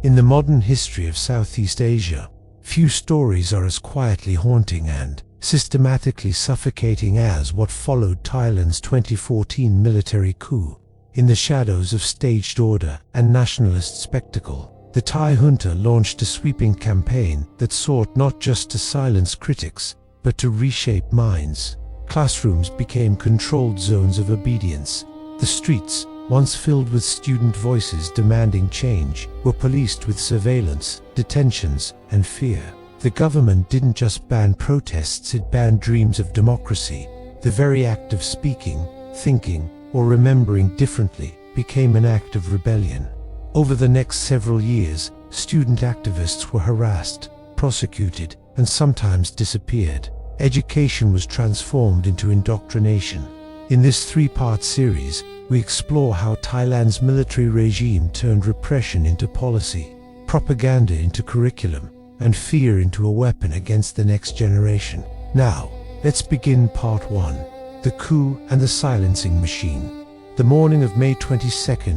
In the modern history of Southeast Asia, few stories are as quietly haunting and systematically suffocating as what followed Thailand's 2014 military coup. In the shadows of staged order and nationalist spectacle, the Thai junta launched a sweeping campaign that sought not just to silence critics, but to reshape minds. Classrooms became controlled zones of obedience. The streets, once filled with student voices demanding change, were policed with surveillance, detentions, and fear. The government didn't just ban protests, it banned dreams of democracy. The very act of speaking, thinking, or remembering differently became an act of rebellion. Over the next several years, student activists were harassed, prosecuted, and sometimes disappeared. Education was transformed into indoctrination. In this three-part series, we explore how Thailand's military regime turned repression into policy, propaganda into curriculum, and fear into a weapon against the next generation. Now, let's begin part 1. The coup and the silencing machine. The morning of May 22,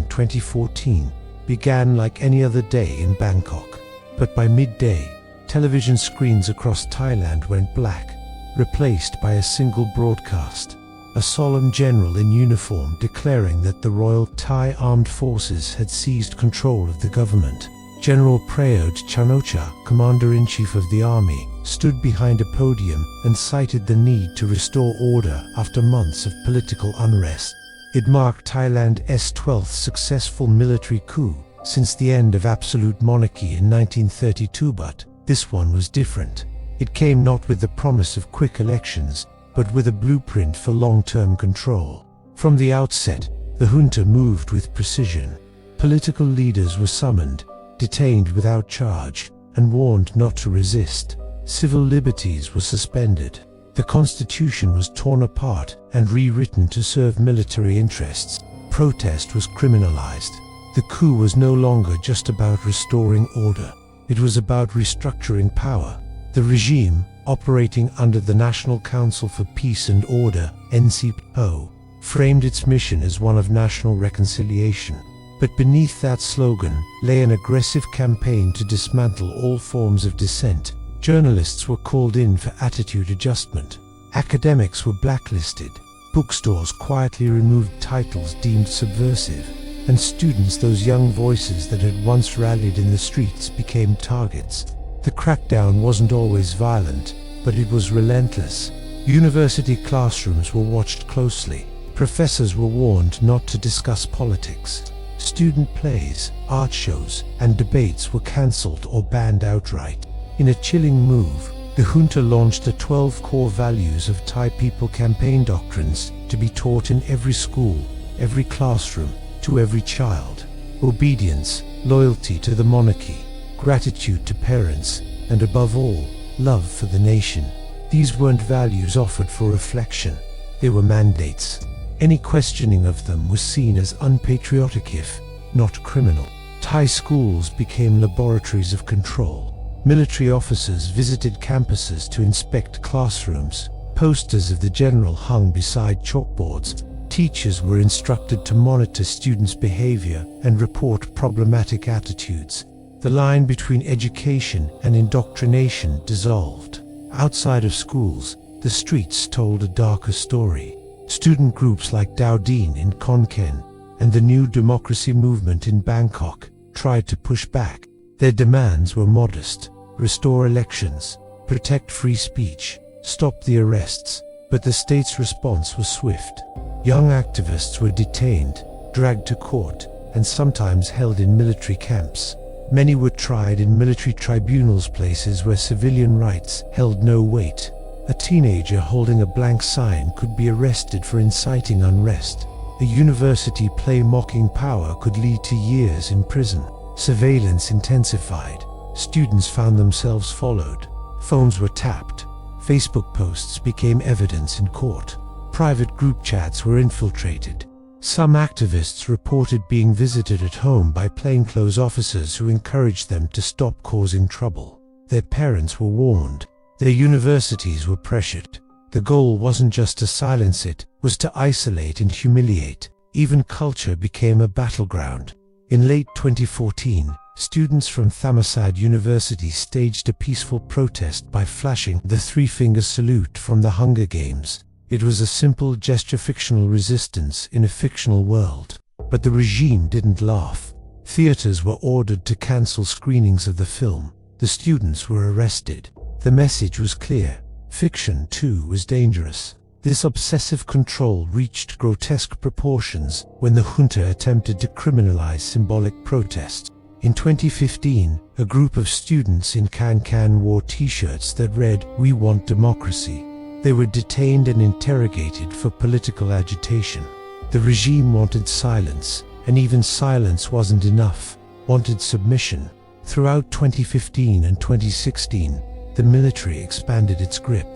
2014, began like any other day in Bangkok. But by midday, television screens across Thailand went black, replaced by a single broadcast. A solemn general in uniform declaring that the Royal Thai Armed Forces had seized control of the government. General Prayuth, Chan-ocha, Commander-in-Chief of the Army, stood behind a podium and cited the need to restore order after months of political unrest. It marked Thailand's 12th successful military coup since the end of absolute monarchy in 1932, but this one was different. It came not with the promise of quick elections, but with a blueprint for long-term control. From the outset, the junta moved with precision. Political leaders were summoned, detained without charge, and warned not to resist. Civil liberties were suspended. The constitution was torn apart and rewritten to serve military interests. Protest was criminalized. The coup was no longer just about restoring order. It was about restructuring power. The regime, operating under the National Council for Peace and Order, NCPO, framed its mission as one of national reconciliation. But beneath that slogan lay an aggressive campaign to dismantle all forms of dissent. Journalists were called in for attitude adjustment. Academics were blacklisted. Bookstores quietly removed titles deemed subversive. And students, those young voices that had once rallied in the streets, became targets. The crackdown wasn't always violent, but it was relentless. University classrooms were watched closely. Professors were warned not to discuss politics. Student plays, art shows, and debates were cancelled or banned outright. In a chilling move, the junta launched the 12 core values of Thai people campaign doctrines to be taught in every school, every classroom, to every child. Obedience, loyalty to the monarchy, gratitude to parents, and above all, love for the nation. These weren't values offered for reflection. They were mandates. Any questioning of them was seen as unpatriotic if not criminal. Thai schools became laboratories of control. Military officers visited campuses to inspect classrooms. Posters of the general hung beside chalkboards. Teachers were instructed to monitor students' behavior and report problematic attitudes. The line between education and indoctrination dissolved. Outside of schools, the streets told a darker story. Student groups like Dao Din in Khon Kaen and the New Democracy movement in Bangkok tried to push back. Their demands were modest: restore elections, protect free speech, stop the arrests. But the state's response was swift. Young activists were detained, dragged to court, and sometimes held in military camps. Many were tried in military tribunals, places where civilian rights held no weight. A teenager holding a blank sign could be arrested for inciting unrest. A university play mocking power could lead to years in prison. Surveillance intensified. Students found themselves followed. Phones were tapped. Facebook posts became evidence in court. Private group chats were infiltrated. Some activists reported being visited at home by plainclothes officers who encouraged them to stop causing trouble. Their parents were warned. Their universities were pressured. The goal wasn't just to silence it, was to isolate and humiliate. Even culture became a battleground. In late 2014, students from Thammasat University staged a peaceful protest by flashing the three-finger salute from the Hunger Games. It was a simple gesture, fictional resistance in a fictional world. But the regime didn't laugh. Theaters were ordered to cancel screenings of the film. The students were arrested. The message was clear. Fiction, too, was dangerous. This obsessive control reached grotesque proportions when the junta attempted to criminalize symbolic protest. In 2015, a group of students in Can wore t-shirts that read, "We want democracy." They were detained and interrogated for political agitation. The regime wanted silence, and even silence wasn't enough, wanted submission. Throughout 2015 and 2016, the military expanded its grip.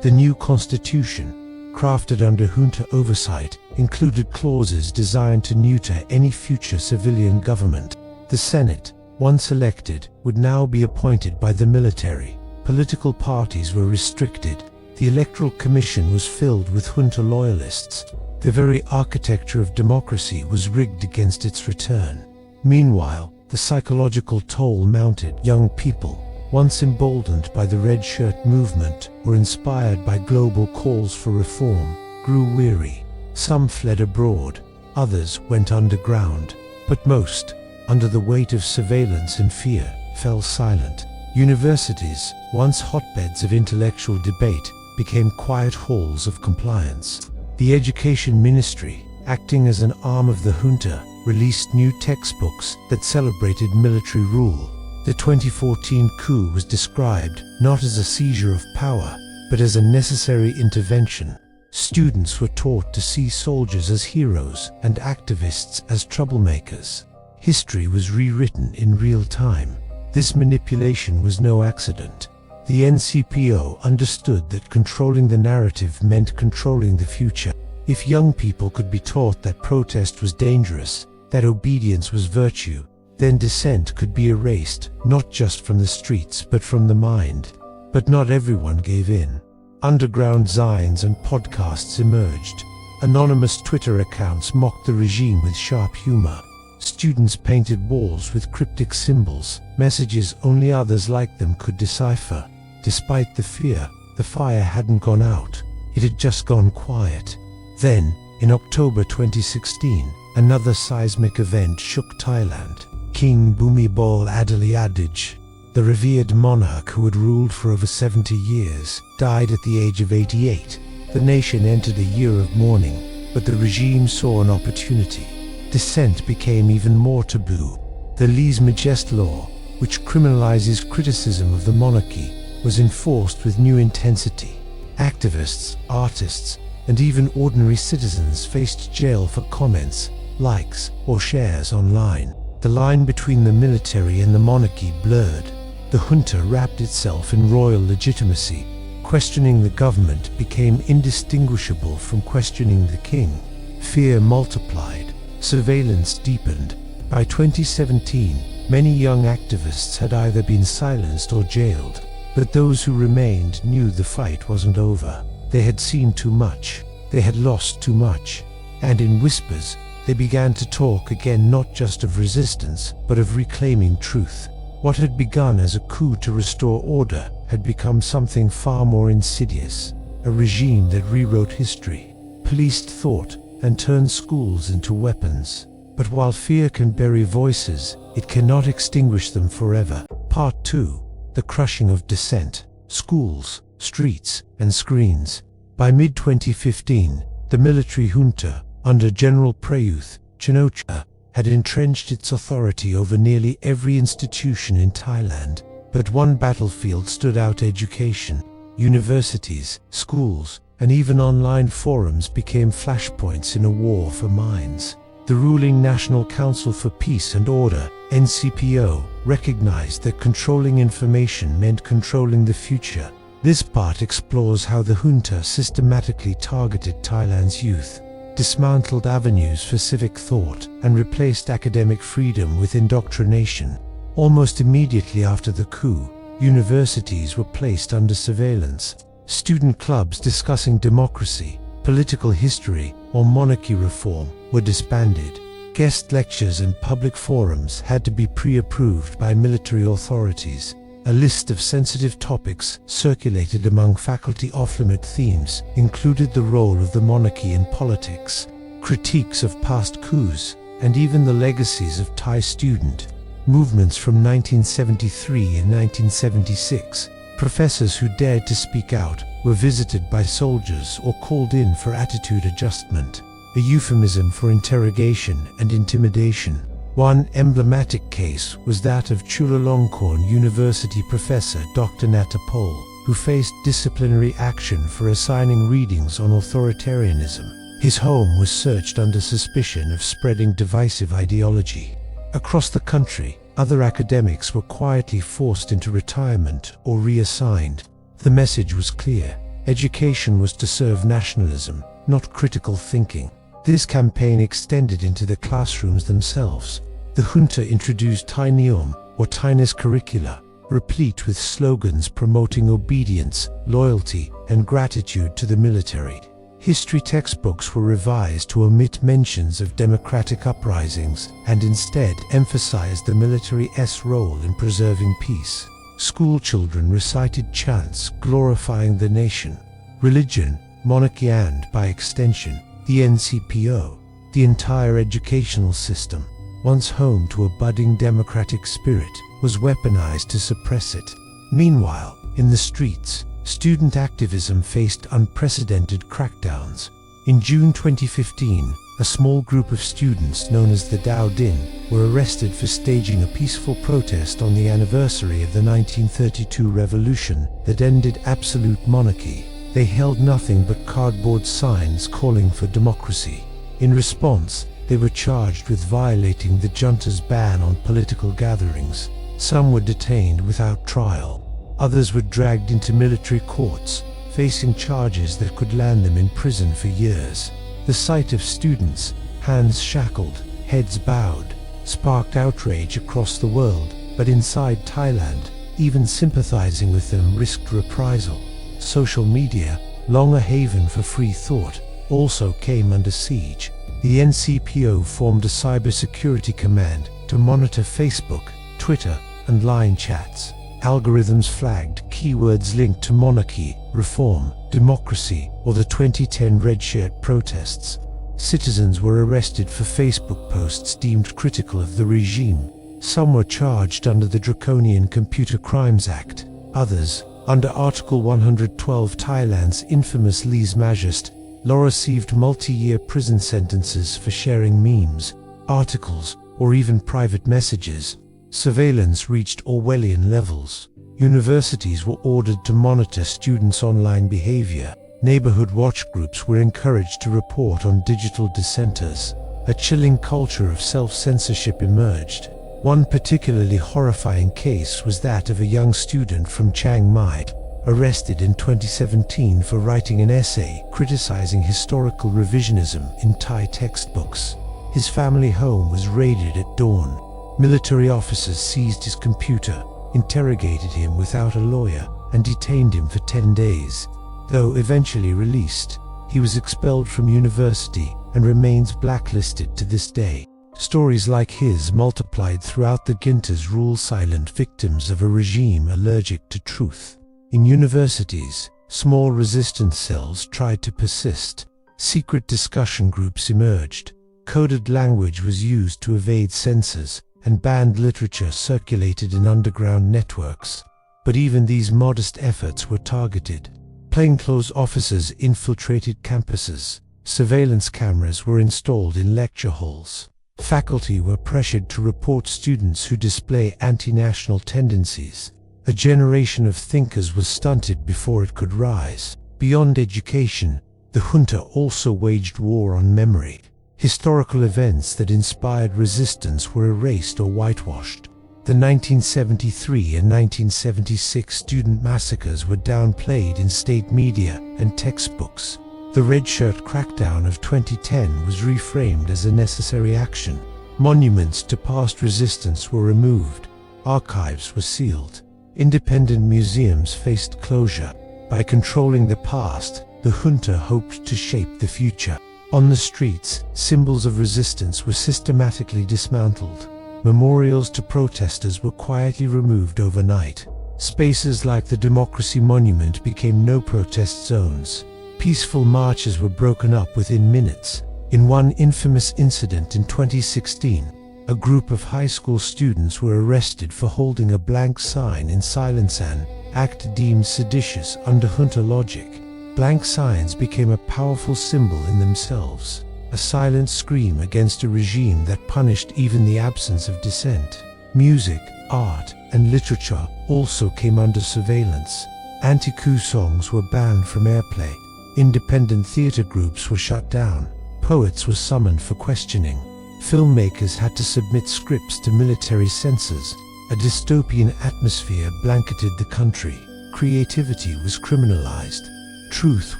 The new constitution, crafted under junta oversight, included clauses designed to neuter any future civilian government. The Senate, once elected, would now be appointed by the military. Political parties were restricted. The Electoral Commission was filled with junta loyalists. The very architecture of democracy was rigged against its return. Meanwhile, the psychological toll mounted. Young people, once emboldened by the red shirt movement or inspired by global calls for reform, grew weary. Some fled abroad, others went underground, but most, under the weight of surveillance and fear, fell silent. Universities, once hotbeds of intellectual debate, became quiet halls of compliance. The Education Ministry, acting as an arm of the junta, released new textbooks that celebrated military rule. The 2014 coup was described not as a seizure of power, but as a necessary intervention. Students were taught to see soldiers as heroes and activists as troublemakers. History was rewritten in real time. This manipulation was no accident. The NCPO understood that controlling the narrative meant controlling the future. If young people could be taught that protest was dangerous, that obedience was virtue, then dissent could be erased, not just from the streets but from the mind. But not everyone gave in. Underground zines and podcasts emerged. Anonymous Twitter accounts mocked the regime with sharp humor. Students painted walls with cryptic symbols, messages only others like them could decipher. Despite the fear, the fire hadn't gone out. It had just gone quiet. Then, in October 2016, another seismic event shook Thailand. King Bhumibol Adulyadej, the revered monarch who had ruled for over 70 years, died at the age of 88. The nation entered a year of mourning, but the regime saw an opportunity. Dissent became even more taboo. The lèse-majesté law, which criminalizes criticism of the monarchy, was enforced with new intensity. Activists, artists, and even ordinary citizens faced jail for comments, likes, or shares online. The line between the military and the monarchy blurred. The junta wrapped itself in royal legitimacy. Questioning the government became indistinguishable from questioning the king. Fear multiplied. Surveillance deepened. By 2017, many young activists had either been silenced or jailed. But those who remained knew the fight wasn't over. They had seen too much. They had lost too much. And in whispers, they began to talk again, not just of resistance, but of reclaiming truth. What had begun as a coup to restore order had become something far more insidious. A regime that rewrote history, policed thought, and turned schools into weapons. But while fear can bury voices, it cannot extinguish them forever. Part 2. The crushing of dissent. Schools, streets, and screens. By mid-2015, the military junta, under General Prayuth, Chan-ocha, had entrenched its authority over nearly every institution in Thailand. But one battlefield stood out: education. Universities, schools, and even online forums became flashpoints in a war for minds. The ruling National Council for Peace and Order, NCPO, recognized that controlling information meant controlling the future. This part explores how the junta systematically targeted Thailand's youth, dismantled avenues for civic thought, and replaced academic freedom with indoctrination. Almost immediately after the coup, universities were placed under surveillance. Student clubs discussing democracy, political history, or monarchy reform were disbanded. Guest lectures and public forums had to be pre-approved by military authorities. A list of sensitive topics circulated among faculty. Off-limit themes included the role of the monarchy in politics, critiques of past coups, and even the legacies of Thai student movements from 1973 and 1976. Professors who dared to speak out were visited by soldiers or called in for attitude adjustment, a euphemism for interrogation and intimidation. One emblematic case was that of Chulalongkorn University professor Dr. Natapol, who faced disciplinary action for assigning readings on authoritarianism. His home was searched under suspicion of spreading divisive ideology. Across the country, other academics were quietly forced into retirement or reassigned. The message was clear: education was to serve nationalism, not critical thinking. This campaign extended into the classrooms themselves. The junta introduced Thai Neom, or Thainess curricula, replete with slogans promoting obedience, loyalty, and gratitude to the military. History textbooks were revised to omit mentions of democratic uprisings and instead emphasized the military's role in preserving peace. School children recited chants glorifying the nation, religion, monarchy, and, by extension, the NCPO. The entire educational system, once home to a budding democratic spirit, was weaponized to suppress it. Meanwhile, in the streets, student activism faced unprecedented crackdowns. In June 2015, a small group of students known as the Dao Din were arrested for staging a peaceful protest on the anniversary of the 1932 revolution that ended absolute monarchy. They held nothing but cardboard signs calling for democracy. In response, they were charged with violating the junta's ban on political gatherings. Some were detained without trial. Others were dragged into military courts, facing charges that could land them in prison for years. The sight of students, hands shackled, heads bowed, sparked outrage across the world, but inside Thailand, even sympathizing with them risked reprisal. Social media, long a haven for free thought, also came under siege. The NCPO formed a cybersecurity command to monitor Facebook, Twitter, and Line chats. Algorithms flagged keywords linked to monarchy, reform, democracy, or the 2010 red-shirt protests. Citizens were arrested for Facebook posts deemed critical of the regime. Some were charged under the draconian Computer Crimes Act. Others, under Article 112, Thailand's infamous lese majest law, received multi-year prison sentences for sharing memes, articles, or even private messages. Surveillance reached Orwellian levels. Universities were ordered to monitor students' online behavior. Neighborhood watch groups were encouraged to report on digital dissenters. A chilling culture of self-censorship emerged. One particularly horrifying case was that of a young student from Chiang Mai, arrested in 2017 for writing an essay criticizing historical revisionism in Thai textbooks. His family home was raided at dawn. Military officers seized his computer, interrogated him without a lawyer, and detained him for 10 days. Though eventually released, he was expelled from university and remains blacklisted to this day. Stories like his multiplied throughout the junta's rule, silent victims of a regime allergic to truth. In universities, small resistance cells tried to persist. Secret discussion groups emerged. Coded language was used to evade censors, and banned literature circulated in underground networks. But even these modest efforts were targeted. Plainclothes officers infiltrated campuses. Surveillance cameras were installed in lecture halls. Faculty were pressured to report students who display anti-national tendencies. A generation of thinkers was stunted before it could rise. Beyond education, the junta also waged war on memory. Historical events that inspired resistance were erased or whitewashed. The 1973 and 1976 student massacres were downplayed in state media and textbooks. The red shirt crackdown of 2010 was reframed as a necessary action. Monuments to past resistance were removed. Archives were sealed. Independent museums faced closure. By controlling the past, the junta hoped to shape the future. On the streets, symbols of resistance were systematically dismantled. Memorials to protesters were quietly removed overnight. Spaces like the Democracy Monument became no-protest zones. Peaceful marches were broken up within minutes. In one infamous incident in 2016, a group of high school students were arrested for holding a blank sign in silence, an act deemed seditious under junta logic. Blank signs became a powerful symbol in themselves, a silent scream against a regime that punished even the absence of dissent. Music, art, and literature also came under surveillance. Anti-coup songs were banned from airplay. Independent theater groups were shut down. Poets were summoned for questioning. Filmmakers had to submit scripts to military censors. A dystopian atmosphere blanketed the country. Creativity was criminalized. Truth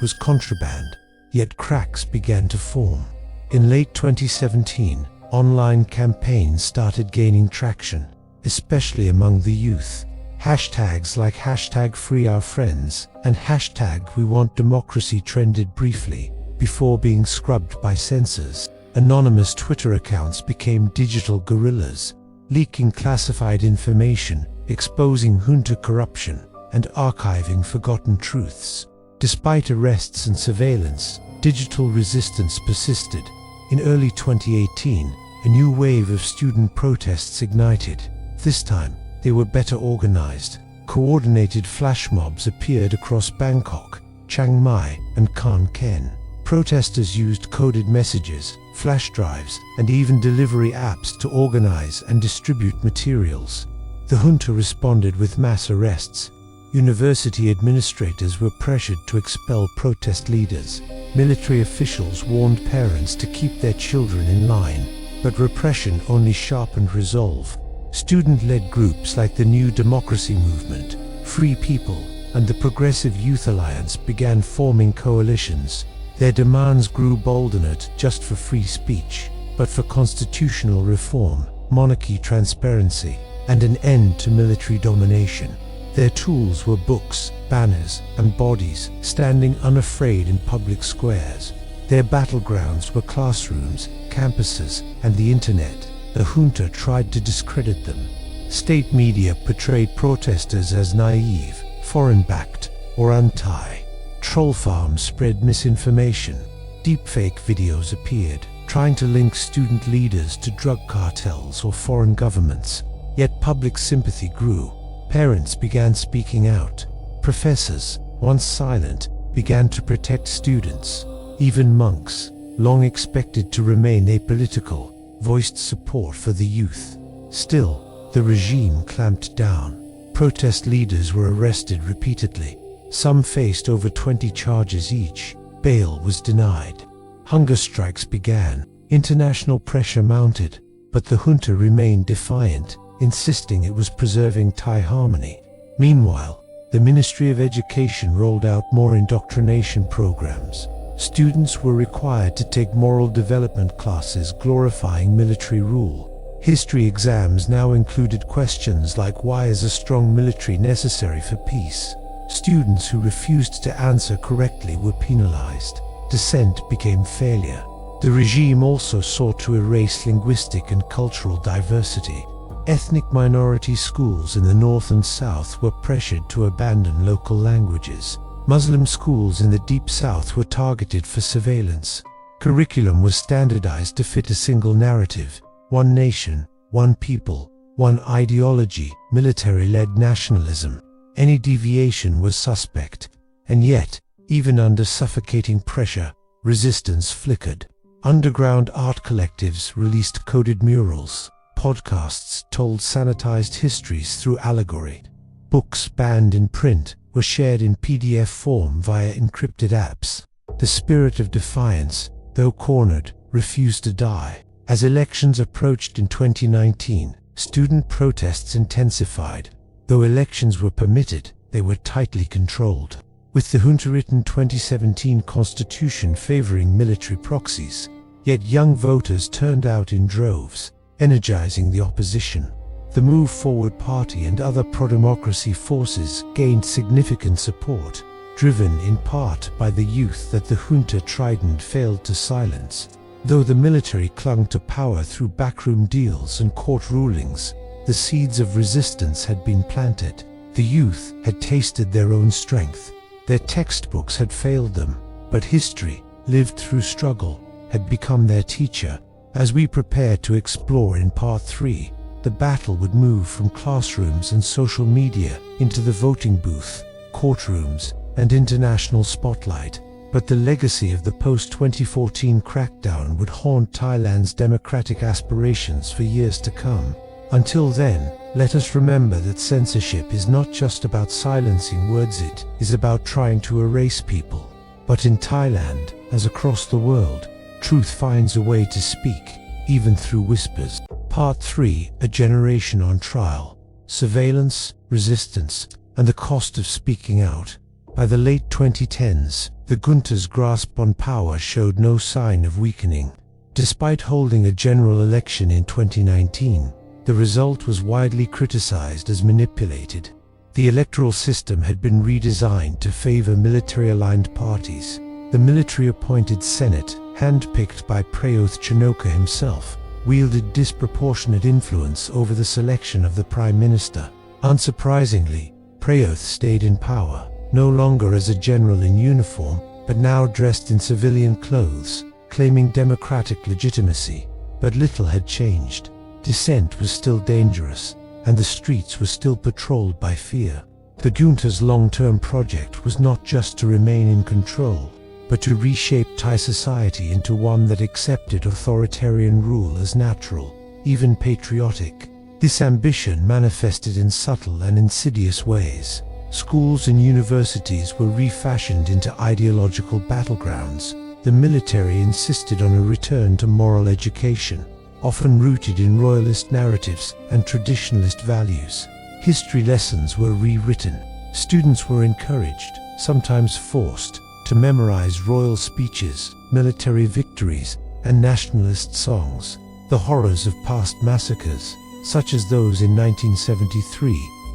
was contraband. Yet cracks began to form. In late 2017, online campaigns started gaining traction, especially among the youth. Hashtags like #FreeOurFriends and #WeWantDemocracy trended briefly before being scrubbed by censors. Anonymous Twitter accounts became digital guerrillas, leaking classified information, exposing junta corruption, and archiving forgotten truths. Despite arrests and surveillance, digital resistance persisted. In early 2018, a new wave of student protests ignited. This time, they were better organized. Coordinated flash mobs appeared across Bangkok, Chiang Mai, and Khon Kaen. Protesters used coded messages, flash drives, and even delivery apps to organize and distribute materials. The junta responded with mass arrests. University administrators were pressured to expel protest leaders. Military officials warned parents to keep their children in line, but repression only sharpened resolve. Student-led groups like the New Democracy Movement, Free People, and the Progressive Youth Alliance began forming coalitions. Their demands grew bolder, not just for free speech, but for constitutional reform, monarchy transparency, and an end to military domination. Their tools were books, banners, and bodies standing unafraid in public squares. Their battlegrounds were classrooms, campuses, and the internet. The junta tried to discredit them. State media portrayed protesters as naive, foreign-backed, or anti. Troll farms spread misinformation. Deepfake videos appeared, trying to link student leaders to drug cartels or foreign governments. Yet public sympathy grew. Parents began speaking out. Professors, once silent, began to protect students. Even monks, long expected to remain apolitical, voiced support for the youth. Still, the regime clamped down. Protest leaders were arrested repeatedly. Some faced over 20 charges each. Bail was denied. Hunger strikes began. International pressure mounted, but the junta remained defiant, insisting it was preserving Thai harmony. Meanwhile, the Ministry of Education rolled out more indoctrination programs. Students were required to take moral development classes glorifying military rule. History exams now included questions like, why is a strong military necessary for peace? Students who refused to answer correctly were penalized. Dissent became failure. The regime also sought to erase linguistic and cultural diversity. Ethnic minority schools in the north and south were pressured to abandon local languages. Muslim schools in the deep south were targeted for surveillance. Curriculum was standardized to fit a single narrative: one nation, one people, one ideology, military-led nationalism. Any deviation was suspect. And yet, even under suffocating pressure, resistance flickered. Underground art collectives released coded murals. Podcasts told sanitized histories through allegory. Books banned in print were shared in PDF form via encrypted apps. The spirit of defiance, though cornered, refused to die. As elections approached in 2019, student protests intensified. Though elections were permitted, they were tightly controlled. With the junta-written 2017 constitution favoring military proxies, yet young voters turned out in droves, energizing the opposition. The Move Forward Party and other pro-democracy forces gained significant support. driven in part by the youth that the junta tried and failed to silence. Though the military clung to power through backroom deals and court rulings, the seeds of resistance had been planted. The youth had tasted their own strength. Their textbooks had failed them, but history, lived through struggle, had become their teacher. As we prepare to explore in Part 3, the battle would move from classrooms and social media into the voting booth, courtrooms, and international spotlight. But the legacy of the post-2014 crackdown would haunt Thailand's democratic aspirations for years to come. Until then, let us remember that censorship is not just about silencing words, it is about trying to erase people. But in Thailand, as across the world, truth finds a way to speak, even through whispers. Part 3, A Generation on Trial: Surveillance, Resistance, and the Cost of Speaking Out. By the late 2010s, the junta's grasp on power showed no sign of weakening. Despite holding a general election in 2019, the result was widely criticized as manipulated. The electoral system had been redesigned to favor military-aligned parties. The military-appointed Senate, handpicked by Prayuth Chan-ocha himself, wielded disproportionate influence over the selection of the Prime Minister. Unsurprisingly, Prayuth stayed in power, no longer as a general in uniform, but now dressed in civilian clothes, claiming democratic legitimacy. But little had changed. Dissent was still dangerous, and the streets were still patrolled by fear. The junta's long-term project was not just to remain in control, but to reshape Thai society into one that accepted authoritarian rule as natural, even patriotic. This ambition manifested in subtle and insidious ways. Schools and universities were refashioned into ideological battlegrounds. The military insisted on a return to moral education, often rooted in royalist narratives and traditionalist values. History lessons were rewritten. Students were encouraged, sometimes forced, to memorize royal speeches, military victories, and nationalist songs. The horrors of past massacres, such as those in 1973,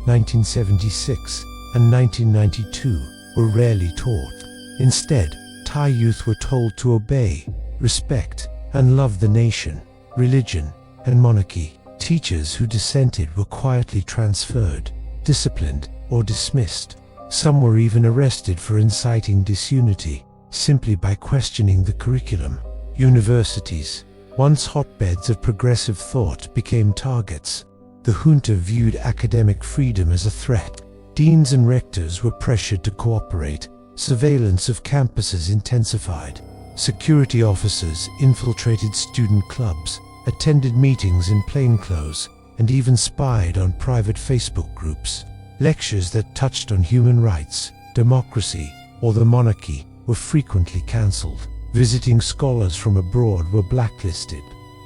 1976, and 1992, were rarely taught. Instead, Thai youth were told to obey, respect, and love the nation, religion, and monarchy. Teachers who dissented were quietly transferred, disciplined, or dismissed. Some were even arrested for inciting disunity, simply by questioning the curriculum. Universities, once hotbeds of progressive thought, became targets. The junta viewed academic freedom as a threat. Deans and rectors were pressured to cooperate. Surveillance of campuses intensified. Security officers infiltrated student clubs, attended meetings in plainclothes, and even spied on private Facebook groups. Lectures that touched on human rights, democracy, or the monarchy were frequently cancelled. Visiting scholars from abroad were blacklisted.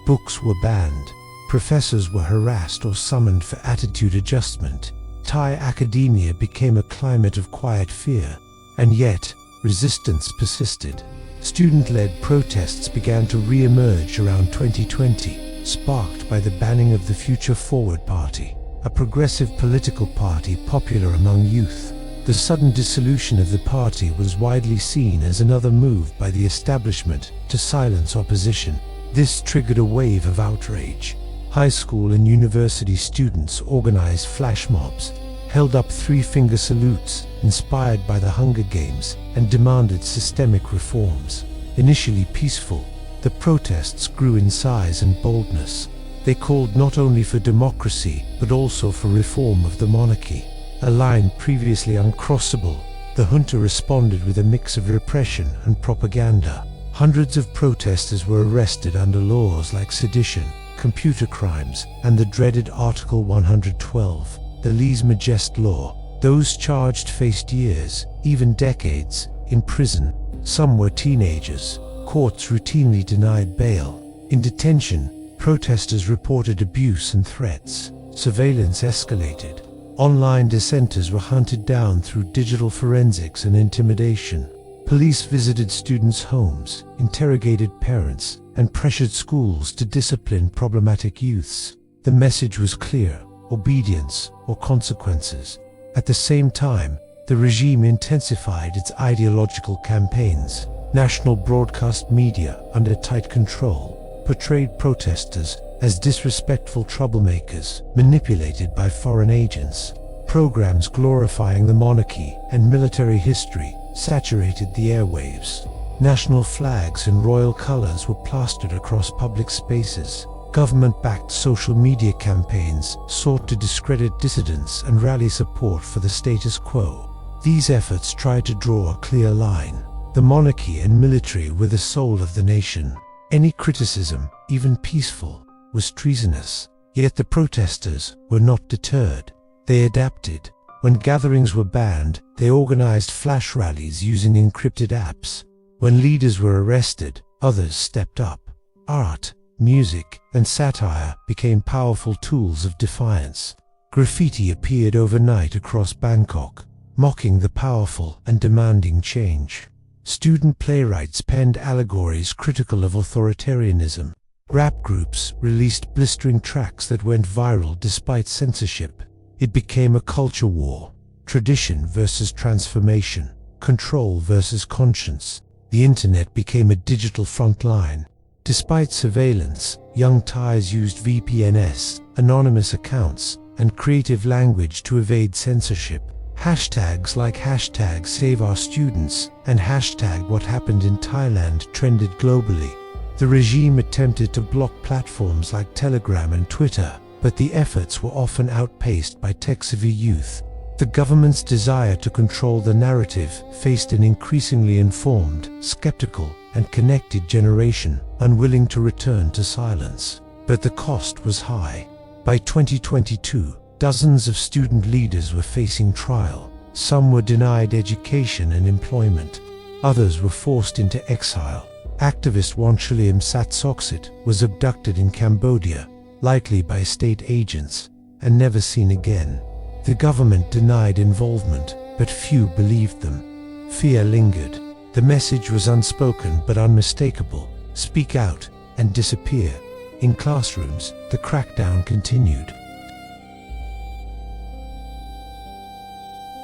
Books were banned. Professors were harassed or summoned for attitude adjustment. Thai academia became a climate of quiet fear. And yet, resistance persisted. Student-led protests began to re-emerge around 2020, sparked by the banning of the Future Forward Party, a progressive political party popular among youth. The sudden dissolution of the party was widely seen as another move by the establishment to silence opposition. This triggered a wave of outrage. High school and university students organized flash mobs, held up three-finger salutes inspired by the Hunger Games, and demanded systemic reforms. Initially peaceful, the protests grew in size and boldness. They called not only for democracy, but also for reform of the monarchy. A line previously uncrossable, the junta responded with a mix of repression and propaganda. Hundreds of protesters were arrested under laws like sedition, computer crimes, and the dreaded Article 112, the lèse-majesté law. Those charged faced years, even decades, in prison. Some were teenagers. Courts routinely denied bail. In detention, protesters reported abuse and threats. Surveillance escalated. Online dissenters were hunted down through digital forensics and intimidation. Police visited students' homes, interrogated parents, and pressured schools to discipline problematic youths. The message was clear: obedience or consequences. At the same time, the regime intensified its ideological campaigns. National broadcast media, under tight control, portrayed protesters as disrespectful troublemakers manipulated by foreign agents. Programs glorifying the monarchy and military history saturated the airwaves. National flags and royal colors were plastered across public spaces. Government-backed social media campaigns sought to discredit dissidents and rally support for the status quo. These efforts tried to draw a clear line. The monarchy and military were the soul of the nation. Any criticism, even peaceful, was treasonous. Yet the protesters were not deterred. They adapted. When gatherings were banned, they organized flash rallies using encrypted apps. When leaders were arrested, others stepped up. Art, music, and satire became powerful tools of defiance. Graffiti appeared overnight across Bangkok, mocking the powerful and demanding change. Student playwrights penned allegories critical of authoritarianism. Rap groups released blistering tracks that went viral despite censorship. It became a culture war. Tradition versus transformation. Control versus conscience. The internet became a digital front line. Despite surveillance, young Thais used VPNs, anonymous accounts, and creative language to evade censorship. Hashtags like #SaveOurStudents and #WhatHappenedIn Thailand trended globally. The regime attempted to block platforms like Telegram and Twitter, but the efforts were often outpaced by tech-savvy youth. The government's desire to control the narrative faced an increasingly informed, skeptical, and connected generation, unwilling to return to silence. But the cost was high. By 2022, dozens of student leaders were facing trial. Some were denied education and employment. Others were forced into exile. Activist Wanchaliam Satsoksit was abducted in Cambodia, likely by state agents, and never seen again. The government denied involvement, but few believed them. Fear lingered. The message was unspoken but unmistakable: speak out and disappear. In classrooms, the crackdown continued.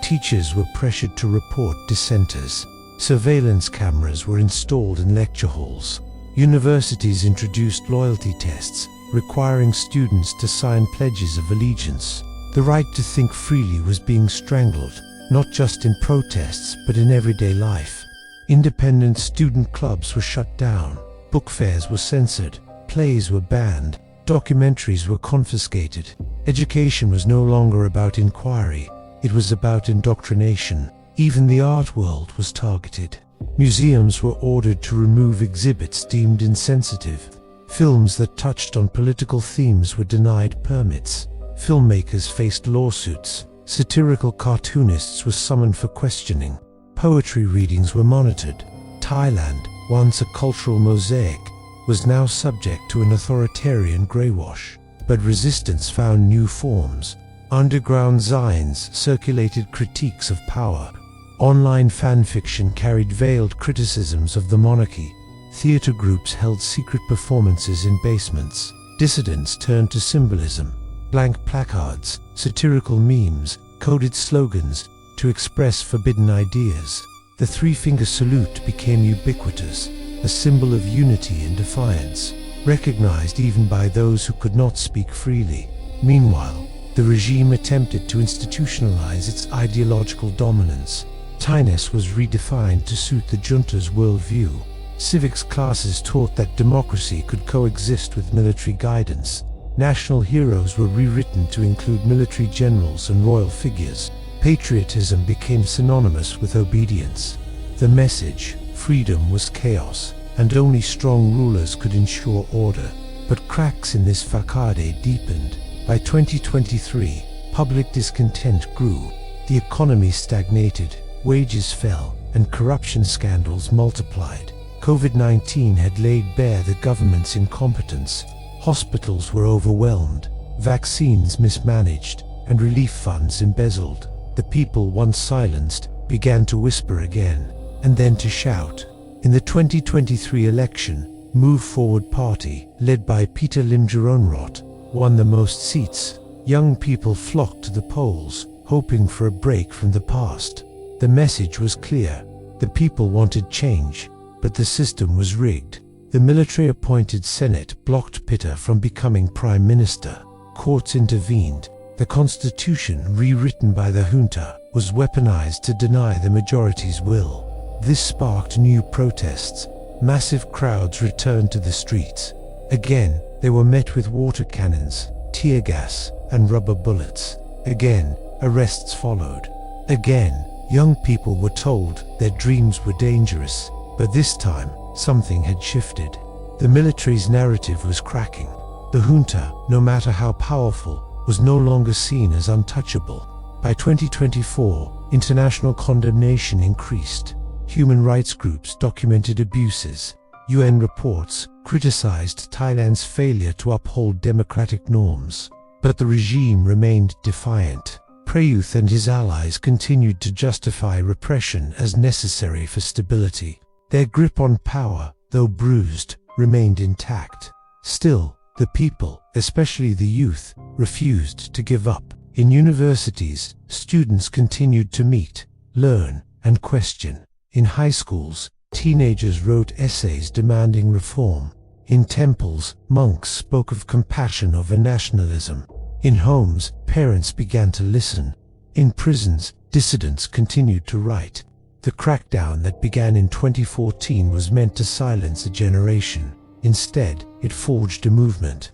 Teachers were pressured to report dissenters. Surveillance cameras were installed in lecture halls. Universities introduced loyalty tests, requiring students to sign pledges of allegiance. The right to think freely was being strangled, not just in protests but in everyday life. Independent student clubs were shut down, book fairs were censored, plays were banned, documentaries were confiscated. Education was no longer about inquiry, it was about indoctrination. Even the art world was targeted. Museums were ordered to remove exhibits deemed insensitive. Films that touched on political themes were denied permits. Filmmakers faced lawsuits. Satirical cartoonists were summoned for questioning. Poetry readings were monitored. Thailand, once a cultural mosaic, was now subject to an authoritarian greywash. But resistance found new forms. Underground zines circulated critiques of power. Online fanfiction carried veiled criticisms of the monarchy. Theatre groups held secret performances in basements. Dissidents turned to symbolism. Blank placards, satirical memes, coded slogans to express forbidden ideas. The three-finger salute became ubiquitous, a symbol of unity and defiance, recognized even by those who could not speak freely. Meanwhile, the regime attempted to institutionalize its ideological dominance. Thainess was redefined to suit the junta's worldview. Civics classes taught that democracy could coexist with military guidance. National heroes were rewritten to include military generals and royal figures. Patriotism became synonymous with obedience. The message, freedom, was chaos, and only strong rulers could ensure order. But cracks in this facade deepened. By 2023, public discontent grew. The economy stagnated, wages fell, and corruption scandals multiplied. COVID-19 had laid bare the government's incompetence. Hospitals were overwhelmed, vaccines mismanaged, and relief funds embezzled. The people once silenced began to whisper again, and then to shout. In the 2023 election, Move Forward Party, led by Peter Limjaroenrat, won the most seats. Young people flocked to the polls, hoping for a break from the past. The message was clear. The people wanted change, but the system was rigged. The military-appointed Senate blocked Pitta from becoming prime minister. Courts intervened. The constitution, rewritten by the junta, was weaponized to deny the majority's will. This sparked new protests. Massive crowds returned to the streets. Again, they were met with water cannons, tear gas, and rubber bullets. Again, arrests followed. Again, young people were told their dreams were dangerous, but this time, something had shifted. The military's narrative was cracking. The junta, no matter how powerful, was no longer seen as untouchable. By 2024, international condemnation increased. Human rights groups documented abuses. UN reports criticized Thailand's failure to uphold democratic norms. But the regime remained defiant. Prayuth and his allies continued to justify repression as necessary for stability. Their grip on power, though bruised, remained intact. Still, the people, especially the youth, refused to give up. In universities, students continued to meet, learn, and question. In high schools, teenagers wrote essays demanding reform. In temples, monks spoke of compassion over nationalism. In homes, parents began to listen. In prisons, dissidents continued to write. The crackdown that began in 2014 was meant to silence a generation. Instead, it forged a movement.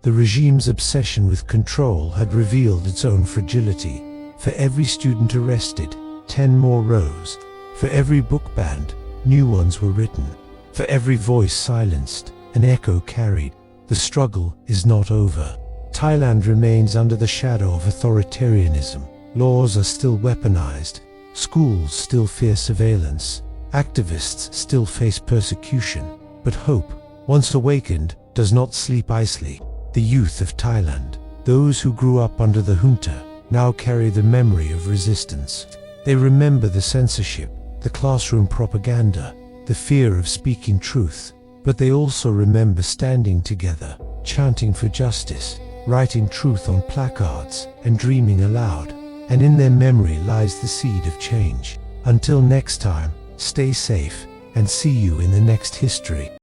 The regime's obsession with control had revealed its own fragility. For every student arrested, 10 more rose. For every book banned, new ones were written. For every voice silenced, an echo carried. The struggle is not over. Thailand remains under the shadow of authoritarianism. Laws are still weaponized. Schools still fear surveillance. Activists still face persecution. But hope, once awakened, does not sleep easily. The youth of Thailand, those who grew up under the junta, now carry the memory of resistance. They remember the censorship, the classroom propaganda, the fear of speaking truth. But they also remember standing together, chanting for justice, writing truth on placards, and dreaming aloud. And in their memory lies the seed of change. Until next time, stay safe, and see you in the next history.